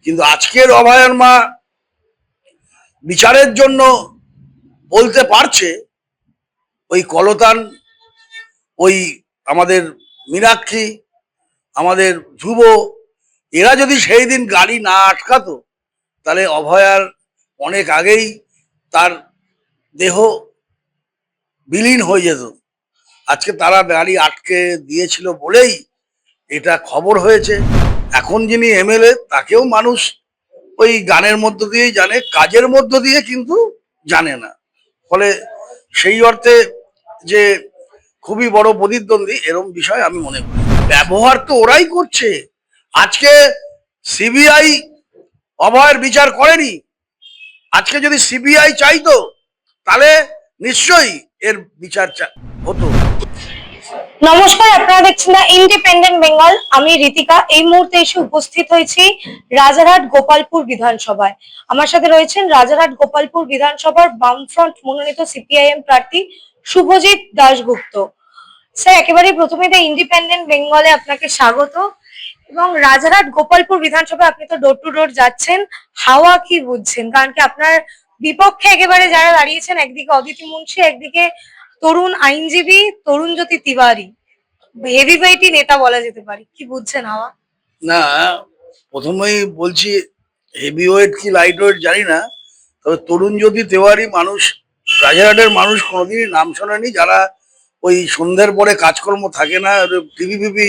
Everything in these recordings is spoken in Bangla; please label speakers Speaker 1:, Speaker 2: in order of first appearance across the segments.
Speaker 1: কিন্তু আজকের অভয়ার মা বিচারের জন্য বলতে পারছে, ওই কলতান, ওই আমাদের মীনাক্ষী, আমাদের ধ্রুব, এরা যদি সেই দিন গাড়ি না আটকাতো তাহলে অভয়ার অনেক আগেই তার দেহ বিলীন হয়ে যেত। আজকে তারা গাড়ি আটকে দিয়েছিল বলেই এটা খবর হয়েছে। এখন যিনি এমএলএ তাকেও মানুষ ওই গানের মধ্য দিয়েই জানে, কাজের মধ্য দিয়ে কিন্তু জানে না। ফলে সেই অর্থে যে খুবই বড় প্রতিদ্বন্দ্বী এরকম বিষয় আমি মনে করি। ব্যবহার তো ওরাই করছে। আজকে সিবিআই অভয়ের বিচার করেনি। আজকে যদি সিবিআই চাইতো তাহলে নিশ্চয়ই এর বিচার হতো।
Speaker 2: নমস্কার, আপনারা দেখছেন দ্য ইন্ডিপেন্ডেন্ট বেঙ্গল। আমি ঋতিকা। এই মুহূর্তে এসে উপস্থিত হয়েছি রাজারহাট গোপালপুর বিধানসভায়। আমার সাথে রয়েছেন রাজারহাট গোপালপুর বিধানসভার বামফ্রন্ট মনোনীত সিপিআইএম প্রার্থী শুভজিৎ দাশগুপ্ত। স্যার, একেবারেই প্রথমে দ্য ইন্ডিপেন্ডেন্ট বেঙ্গলে আপনাকে স্বাগত। এবং রাজারহাট গোপালপুর বিধানসভায় আপনি তো ডোর টু ডোর যাচ্ছেন, হাওয়া কি বুঝছেন? কারণ কি আপনার বিপক্ষে একেবারে যারা দাঁড়িয়েছেন, একদিকে অদিতি মুন্সি, একদিকে তরুণ আইনজীবী তরুণজ্যোতি তিওয়ারি, হেভিওয়েটই নেতা বলা যেতে পারে। কি বুঝছেন হাওয়া?
Speaker 1: না, প্রথমেই বলছি হেভিওয়েট কি লাইট ওয়েট জানি না, তবে তরুণজ্যোতি তিওয়ারি মানুষ, রাজারহাটের মানুষ কোনোদিনই নাম শোনেনি। যারা ওই সন্ধ্যের পরে কাজকর্ম থাকে না, টিভি ফিভি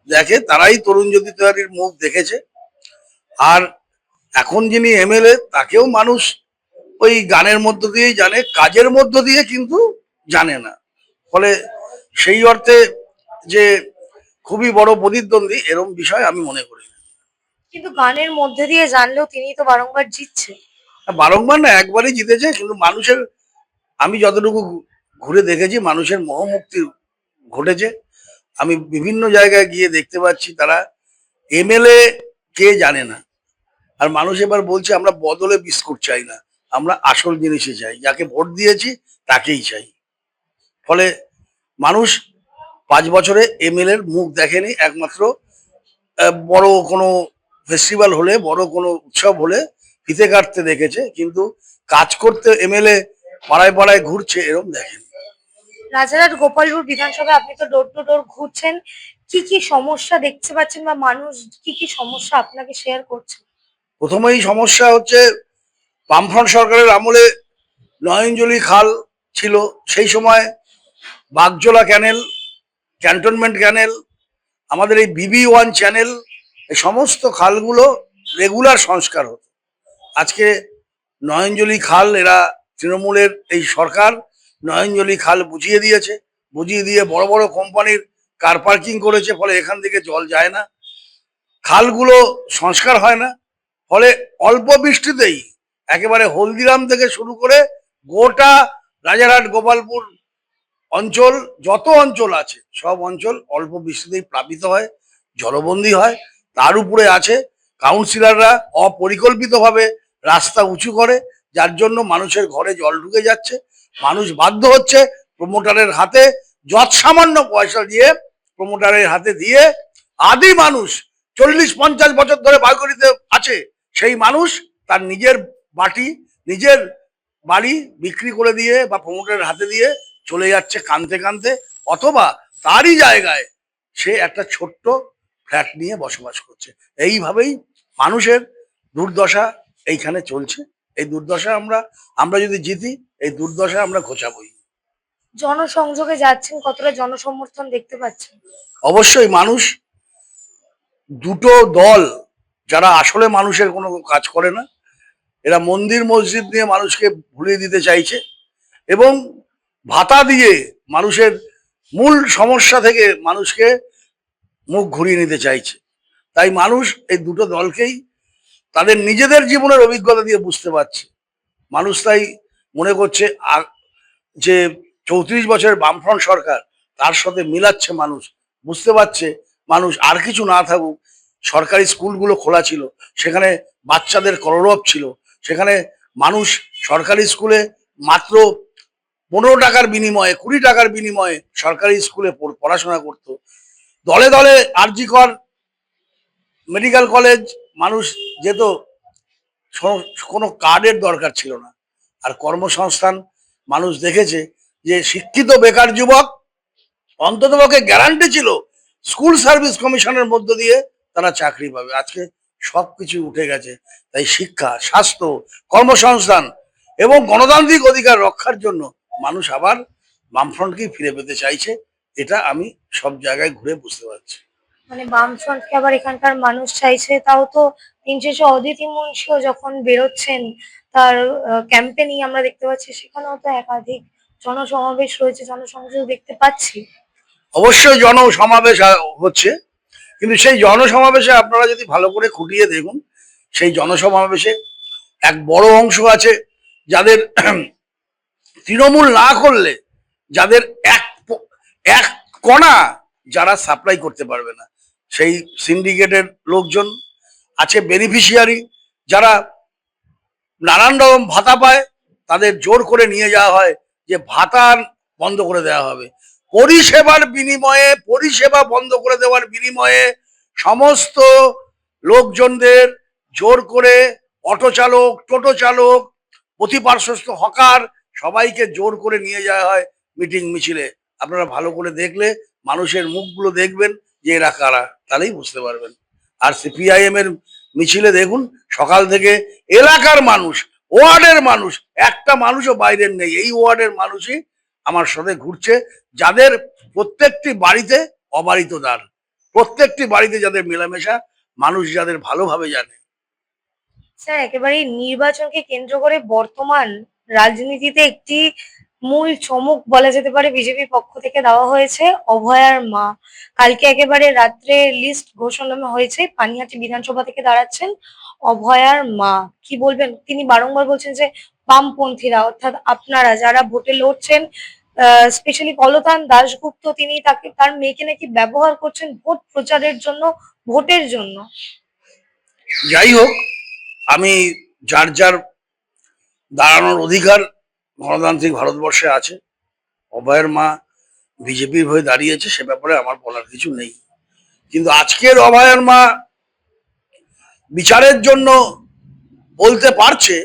Speaker 1: দেখে, তারাই তরুণজ্যোতি তিওয়ারির মুখ দেখেছে। আর এখন যিনি এমএলএ তাকেও মানুষ ওই গানের মধ্য দিয়েই জানে, কাজের মধ্য দিয়ে কিন্তু জানে না। ফলে সেই অর্থে যে খুবই বড় প্রতিদ্বন্দ্বী এরকম বিষয় আমি মনে করি।
Speaker 2: কিন্তু গানের মধ্যে দিয়ে জানলেও তিনি তো বারংবার জিতছে।
Speaker 1: বারংবার না, একবারই জিতেছে। কিন্তু মানুষের, আমি যতটুকু ঘুরে দেখেছি, মানুষের মোহমুক্তি ঘটেছে। আমি বিভিন্ন জায়গায় গিয়ে দেখতে পাচ্ছি তারা এমএলএ কে জানে না। আর মানুষ এবার বলছে আমরা বদলে বিস্কুট চাই না, আমরা আসল জিনিসই চাই, যাকে ভোট দিয়েছি তাকেই চাই। ফলে মানুষ 5 বছরে এমএলএর মুখ দেখেনি। একমাত্র বড় কোনো ফেস্টিভ্যাল হলে, বড় কোনো উৎসব হলে ফিতে কাটতে দেখেছে, কিন্তু কাজ করতে এমএলএ পাড়ায় পাড়ায় ঘুরছে এরকম দেখেনি।
Speaker 2: রাজারহাট গোপালপুর বিধানসভায় আপনি তো ডোর টু ডোর ঘুরছেন, কি কি সমস্যা দেখতে পাচ্ছেন বা মানুষ কি কি সমস্যা আপনাকে শেয়ার করছে?
Speaker 1: প্রথমেই সমস্যা হচ্ছে, বামফ্রন্ট সরকারের আমলে নয়নজলি খাল ছিল, সেই সময় বাগজোলা ক্যানেল, ক্যান্টনমেন্ট ক্যানেল, আমাদের এই BB1 চ্যানেল, এই সমস্ত খালগুলো রেগুলার সংস্কার হতো। আজকে নয়নজলি খাল, এরা তৃণমূলের এই সরকার নয়নজলি খাল বুঝিয়ে দিয়েছে, বুঝিয়ে দিয়ে বড় বড় কোম্পানির কার পার্কিং করেছে। ফলে এখান থেকে জল যায় না, খালগুলো সংস্কার হয় না। ফলে অল্প বৃষ্টিতেই একেবারে হলদিরাম থেকে শুরু করে গোটা রাজারহাট গোপালপুর অঞ্চল, যত অঞ্চল আছে সব অঞ্চল অল্প বৃষ্টিতেই প্লাবিত হয়, জলবন্দী হয়। তার উপরে আছে কাউন্সিলররা অপরিকল্পিতভাবে রাস্তা উঁচু করে, যার জন্য মানুষের ঘরে জল ঢুকে যাচ্ছে। মানুষ বাধ্য হচ্ছে প্রমোটারের হাতে, যৎ সামান্য পয়সা দিয়ে প্রমোটারের হাতে দিয়ে, আদি মানুষ 40-50 বছর ধরে বালকনিতে আছে, সেই মানুষ তার নিজের বাটি, নিজের বাড়ি বিক্রি করে দিয়ে বা প্রমোটারের হাতে দিয়ে চলে যাচ্ছে কানতে কানতে, অথবা তারই জায়গায় সে একটা ছোট্ট ফ্ল্যাট নিয়ে বসবাস করছে। এইভাবেই মানুষের দুর্দশা এইখানে চলছে। এই দুর্দশা আমরা যদি জিতি, এই দুর্দশা আমরা ঘোচাবই।
Speaker 2: জনসংযোগে যাচ্ছেন, কতটা জনসমর্থন দেখতে পাচ্ছেন?
Speaker 1: অবশ্যই মানুষ, দুটো দল যারা আসলে মানুষের কোনো কাজ করে না, এরা মন্দির মসজিদ নিয়ে মানুষকে ভুলিয়ে দিতে চাইছে এবং ভাতা দিয়ে মানুষের মূল সমস্যা থেকে মানুষকে মুখ ঘুরিয়ে নিতে চাইছে। তাই মানুষ এই দুটো দলকেই তাদের নিজেদের জীবনের অভিজ্ঞতা দিয়ে বুঝতে পারছে। মানুষ তাই মনে করছে যে 34 বছরের বামফ্রন্ট সরকার, তার সাথে মিলাচ্ছে মানুষ। বুঝতে পারছে মানুষ, আর কিছু না থাকুক, সরকারি স্কুলগুলো খোলা ছিল, সেখানে বাচ্চাদের কলরব ছিল, সেখানে মানুষ সরকারি স্কুলে মাত্র 15 টাকার বিনিময়ে, 20 টাকার বিনিময়ে সরকারি স্কুলে পড়াশোনা করত। দলে দলে আরজি কর মেডিকেল কলেজ মানুষ যেত, কোনো কার্ডের দরকার ছিল না। আর কর্মসংস্থান মানুষ দেখেছে যে শিক্ষিত বেকার যুবক অন্ততপক্ষে গ্যারান্টি ছিল স্কুল সার্ভিস কমিশনের মধ্য দিয়ে তারা চাকরি পাবে। আজকে সবকিছু উঠে গেছে। তাই শিক্ষা, স্বাস্থ্য, কর্মসংস্থান এবং গণতান্ত্রিক অধিকার রক্ষার জন্য মানুষ আবার বামফ্রন্টকেই ফিরে পেতে চাইছে। এটা আমি সব জায়গায় ঘুরে বুঝতে পারছি।
Speaker 2: মানে বামফ্রন্টকে আবার এখানকার মানুষ চাইছে, তাও তো দিন শেষে অদিতি মুন্সিও যখন বেরোচ্ছেন তার ক্যাম্পেনিং আমরা দেখতে পাচ্ছি, সেখানেও তো একাধিক জনসমাবেশ রয়েছে, জনসংযোগ দেখতে পাচ্ছি।
Speaker 1: অবশ্যই জনসমাবেশ হচ্ছে, কিন্তু সেই জনসমাবেশে আপনারা যদি ভালো করে খুঁটিয়ে দেখুন, সেই জনসমাবেশে এক বড় অংশ আছে যাদের তৃণমূল না করলে যাদের এক কণা যারা সাপ্লাই করতে পারবে না, সেই সিন্ডিকেটের লোকজন আছে, বেনিফিশিয়ারি যারা নানান রকম ভাতা পায়, তাদের জোর করে নিয়ে যাওয়া হয় যে ভাতা বন্ধ করে দেওয়া হবে। পরিষেবার বিনিময়ে, পরিষেবা বন্ধ করে দেওয়ার বিনিময়ে সমস্ত লোকজনদের জোর করে অটো চালক, টোটো চালক, প্রতিপার্শ্বস্থ হকার সবাইকে জোর করে নিয়ে যাওয়া হয় মিটিং মিছিলে। আপনারা ভালো করে দেখলে মানুষের মুখগুলো দেখবেন যে এরা কারা, তাহলেই বুঝতে পারবেন। আর সিপিআইএম এর মিছিলে দেখুন, সকাল থেকে এলাকার মানুষ, ওয়ার্ডের মানুষ, একটা মানুষও বাইরের নেই, এই ওয়ার্ডের মানুষই আমার সাথে ঘুরছে, যাদের প্রত্যেকটি বাড়িতে অবারিত দ্বার, প্রত্যেকটি বাড়িতে যাদের মেলামেশা, মানুষ যাদের ভালোভাবে জানে।
Speaker 2: স্যার, একেবারে নির্বাচনকে কেন্দ্র করে বর্তমান রাজনীতিতে একটি মূল চমক বলা যেতে পারে বিজেপির পক্ষ থেকে দেওয়া হয়েছে অভয়ার মা। কালকে একেবারে রাত্রে লিস্ট ঘোষণা হয়েছে, পানিহাটি বিধানসভা থেকে দাঁড়াচ্ছেন অভয়ার মা। কি বলবেন? তিনি বারংবার বলছেন যে বামপন্থীরা অর্থাৎ আপনারা যারা ভোটে লড়ছেন, স্পেশালি কলতান দাশগুপ্ত, তিনি তার মেয়েকে নাকি ব্যবহার করছেন ভোট প্রচারের জন্য, ভোটের জন্য।
Speaker 1: যাই হোক, আমি যার যার দাঁড়ানোর অধিকার গণতান্ত্রিক ভারতবর্ষে আছে। অভয়ের মা বিজেপির হয়ে দাঁড়িয়েছে, সে ব্যাপারে আমার বলার কিছু নেই। কিন্তু আজকের অভয়ের মা বিচারের জন্য বলতে পারছে,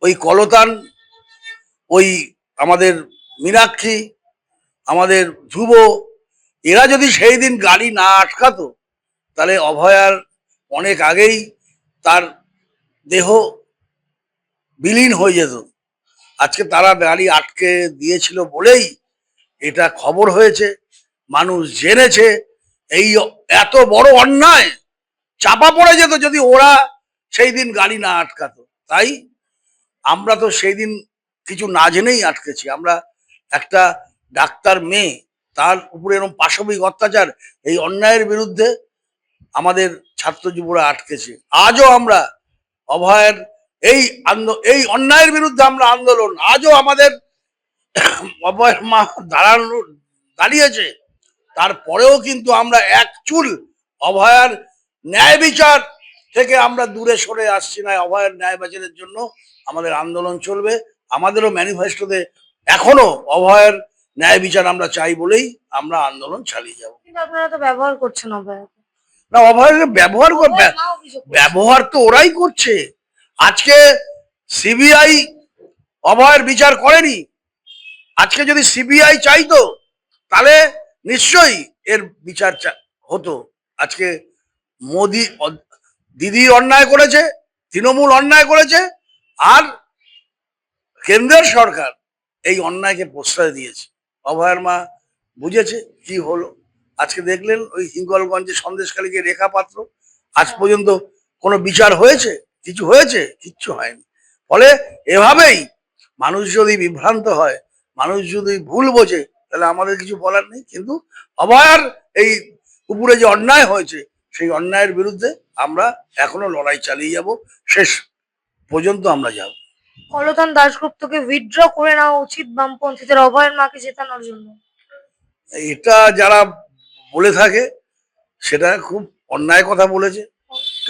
Speaker 1: ওই কলতান, ওই আমাদের মীনাক্ষী, আমাদের ধ্রুব, এরা যদি সেই দিন গাড়ি না আটকাতো, তাহলে অভয়ার অনেক আগেই তার দেহ বিলীন হয়ে যেত। আজকে তারা গাড়ি আটকে দিয়েছিল বলেই এটা খবর হয়েছে, মানুষ জেনেছে। এই এত বড় অন্যায় চাপা পড়ে যেত যদি ওরা সেই দিন গাড়ি না আটকাতো। তাই আমরা তো সেই দিন কিছু না জেনেই আটকেছি। আমরা একটা ডাক্তার মেয়ে, তার উপরে এরকম পাশবিক অত্যাচার, এই অন্যায়ের বিরুদ্ধে আমাদের ছাত্র যুবরা আটকেছে। আজও আমরা অভয়ের এই অন্যায়ের বিরুদ্ধে আমরা আন্দোলন, আজও আমাদের অভয়ের মা দাঁড়িয়েছে। তারপরেও কিন্তু আমরা এক চুল অভয়ার ন্যায় বিচার থেকে আমরা দূরে সরে আসছি না। অভয়ের ন্যায় বিচারের জন্য আমাদের আন্দোলন চলবে। আমাদেরও ম্যানিফেস্টোতে এখনো অভয়ের ন্যায় বিচার আমরা চাই বলেই আমরা আন্দোলন চালিয়ে যাব।
Speaker 2: কিন্তু আপনারা তো ব্যবহার করছেন অভয়াকে।
Speaker 1: না, অভয়ের ব্যবহার তো ওরাই করছে। আজকে সিবিআই অভয়ের বিচার করেনি। আজকে যদি সিবিআই চাইতো তাহলে নিশ্চয়ই এর বিচার হতো। আজকে মোদি দিদি অন্যায় করেছে, তৃণমূল অন্যায় করেছে, আর কেন্দ্রের সরকার এই অন্যায়কে প্রশ্রয় দিয়েছে। অভয়ার মা বুঝেছে কি হলো। আজকে দেখলেন ওই হিঙ্গলগঞ্জে সন্দেশখালীকে রেখা পাত্র, আজ পর্যন্ত কোনো বিচার হয়েছে? কিছু হয়েছে? কিচ্ছু হয়নি। ফলে এভাবেই মানুষ যদি বিভ্রান্ত হয়, মানুষ যদি ভুল বোঝে, তাহলে আমাদের কিছু বলার নেই। কিন্তু অভয়ার এই উপরে যে অন্যায় হয়েছে, সেই অন্যায়ের বিরুদ্ধে আমরা এখনো লড়াই চালিয়ে যাব, শেষ পর্যন্ত আমরা যাব।
Speaker 2: কলতান দাশগুপ্তকে উইথড্র করে নেওয়া উচিত বামপন্থীদের অভয়ের মাকে জেতানোর জন্য।
Speaker 1: এটা যারা বলে থাকে সেটা খুব অন্যায় কথা বলেছে।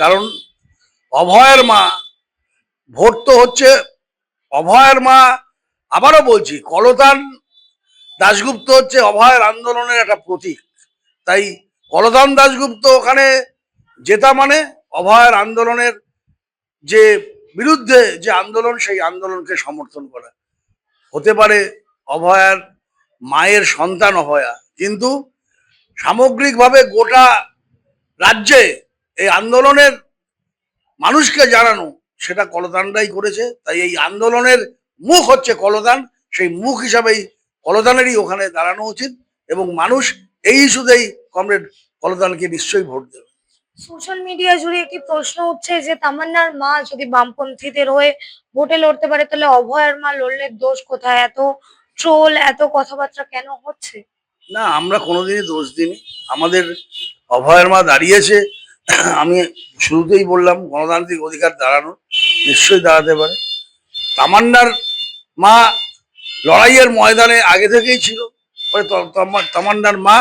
Speaker 1: কারণ অভয়ের মা, ভোট তো হচ্ছে অভয়ের মা। আবারও বলছি, কলতান দাশগুপ্ত হচ্ছে অভয়ের আন্দোলনের একটা প্রতীক। তাই কলতান দাশগুপ্ত ওখানে জেতা মানে অভয়ার আন্দোলনের যে বিরুদ্ধে যে আন্দোলন, সেই আন্দোলনকে সমর্থন করা। হতে পারে অভয়ার মায়ের সন্তান অভয়া, কিন্তু সামগ্রিকভাবে গোটা রাজ্যে এই আন্দোলনের মানুষকে জানানো, সেটা কলতানরাই করেছে। তাই এই আন্দোলনের মুখ হচ্ছে কলতান, সেই মুখ হিসাবেই কলতানেরই ওখানে দাঁড়ানো উচিত, এবং মানুষ এই ইস্যুতেই কমরেড কলতানকে নিশ্চয়ই ভোট দেবে।
Speaker 2: সোশ্যাল মিডিয়া জুড়ে একটি প্রশ্ন উঠছে যে তামান্নার মা যদি বামপন্থীদের হয়ে ভোটে লড়তে পারে, তাহলে অভয়ার মা লড়লে দোষ কোথায়? এত ট্রোল, এত কথাবার্তা কেন হচ্ছে?
Speaker 1: না, আমরা কোনোদিনই দোষ দিইনি। আমাদের অভয়ের মা দাঁড়িয়েছে, আমি শুরুতেই বললাম গণতান্ত্রিক অধিকার দাঁড়ানো, নিশ্চয়ই দাঁড়াতে পারে। তামান্নার মা লড়াইয়ের ময়দানে আগে থেকেই ছিল। ফলে তামান্নার মা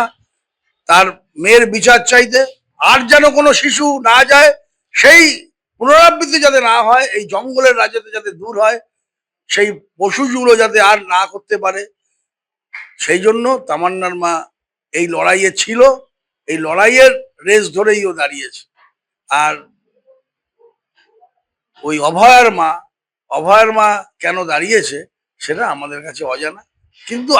Speaker 1: তার মেয়ের বিচার চাইতে, আর যেন কোনো শিশু না যায়, সেই পুনরাবৃত্তি যাতে না হয়, এই জঙ্গলের রাজ্যতে যাতে দূর হয়, সেই পশুগুলো যাতে আর না করতে পারে, সেই জন্য তামান্নার মা এই লড়াইয়ে ছিল। এই লড়াইয়ের রেস ধরেই ও দাঁড়িয়েছে। আর ওই অভয়ার মা কেন দাঁড়িয়েছে সেটা আমাদের কাছে অজানা, কিন্তু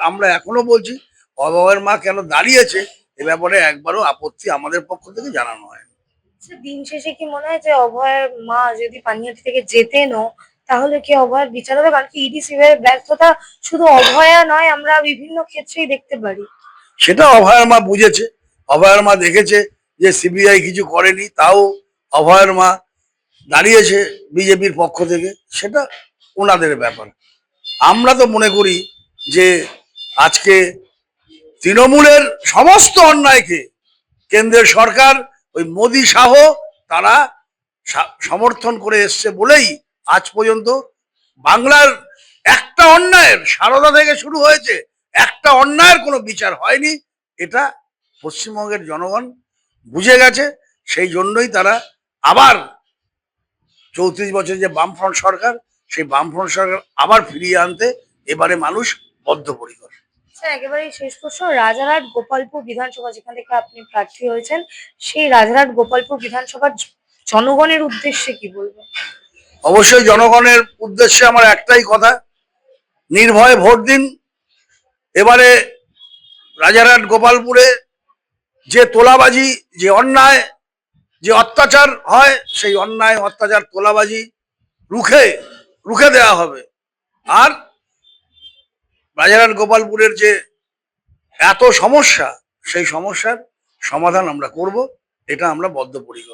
Speaker 1: আমরা এখনো বলছি অভয়ের মা কেন দাঁড়িয়েছে এ ব্যাপারে একবারও আপত্তি আমাদের পক্ষ থেকে জানানো হয়।
Speaker 2: আচ্ছা, দিন শেষে কি মনে হয় যে অভয়ের মা যদি পানিহাটি থেকে জেতেনও, তাহলে কি অভয়ের বিচার হবে? কারণ কি ইডি সিবিআই ব্যর্থতা শুধু অভয়া নয়, আমরা বিভিন্ন ক্ষেত্রেই দেখতে পারি।
Speaker 1: সেটা অভয়ের মা বুঝেছে, অভয়ের মা দেখেছে যে সিবিআই কিছু করেনি, তাও অভয়ের মা দাঁড়িয়েছে বিজেপির পক্ষ থেকে, সেটা ওনাদের ব্যাপার। আমরা তো মনে করি যে আজকে তৃণমূলের সমস্ত অন্যায়কে কেন্দ্রের সরকার, ওই মোদি শাহ, তারা সমর্থন করে এসছে বলেই আজ পর্যন্ত বাংলার একটা অন্যায়ের, সারদা থেকে শুরু হয়েছে, একটা অন্যায়ের কোনো বিচার হয়নি। এটা পশ্চিমবঙ্গের জনগণ বুঝে গেছে। সেই জন্যই তারা আবার 34 বছর যে বামফ্রন্ট সরকার, সেই বামফ্রন্ট সরকার আবার ফিরিয়ে আনতে এবারে মানুষ বদ্ধপরিকর।
Speaker 2: স্যার, একেবারেই শেষ প্রশ্ন, রাজারহাট গোপালপুর বিধানসভা যেখান থেকে আপনি প্রার্থী হয়েছেন, সেই রাজারহাট গোপালপুর বিধানসভার জনগণের উদ্দেশ্যে কি বলবেন?
Speaker 1: অবশ্যই জনগণের উদ্দেশ্যে আমার একটাই কথা, নির্ভয়ে ভোট দিন। এবারে রাজারহাট গোপালপুরে যে তোলাবাজি, যে অন্যায়, যে অত্যাচার হয়, সেই অন্যায়, অত্যাচার, তোলাবাজি রুখে দেওয়া হবে। আর রাজারহাট গোপালপুরের যে এত সমস্যা, সেই সমস্যার সমাধান আমরা করব, এটা আমরা বদ্ধপরিকর।